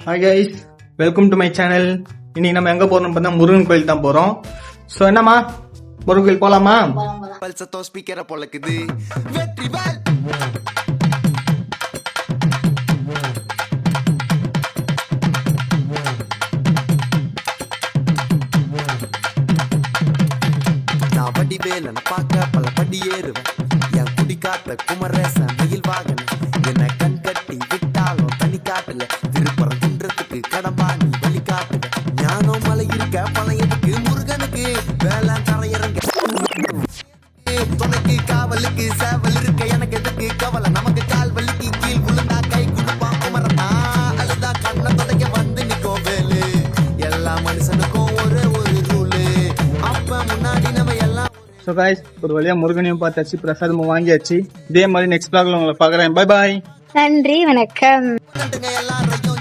Hi guys, welcome to my channel. இன்னைக்கு நம்ம எங்க போறோம்னு பார்த்தா முருகன் கோயில் தான் போறோம். ஸோ என்னம்மா, முருகன் கோயில் போலாமா? பல்சத்தோ ஸ்பீக்கரை பொழக்குது வெற்றிவேல். நான் வடிவேல பார்க்க பல படி ஏறுவேன். என் குடி காத்த குமரேசன் வெயில் வாகன என்ன கண் கட்டி விட்டாலும் தனி காட்டுல திருப்புறம் தின்றதுக்கு கடம்பா நீ வழி காட்டுவேன். ஞானம் மலை இருக்க பழையதுக்கு முருகனுக்கு வேலை தரையிறங்க துணைக்கு காவலுக்கு சேவல் இருக்க எனக்கு எதுக்கு கவலை. நமக்கு கால் வலிக்கு கீழ் விழுந்தா கை கொடுப்பான் குமரனா. அழுதா கண்ணை துடைக்க வந்து நிக்கோ வேலு. எல்லா மனுஷனுக்கும் ஒரே ஒரு ரூலு. அப்ப முன்னாடி நம்ம எல்லாம் ஸோ கைஸ், ஒரு வழியா முருகனையும் பார்த்தாச்சு, பிரசாதமும் வாங்கியாச்சு. இதே மாதிரி நெக்ஸ்ட் vlogல உங்களை பார்க்குறேன். Bye bye. நன்றி, வணக்கம். எல்லாரையும்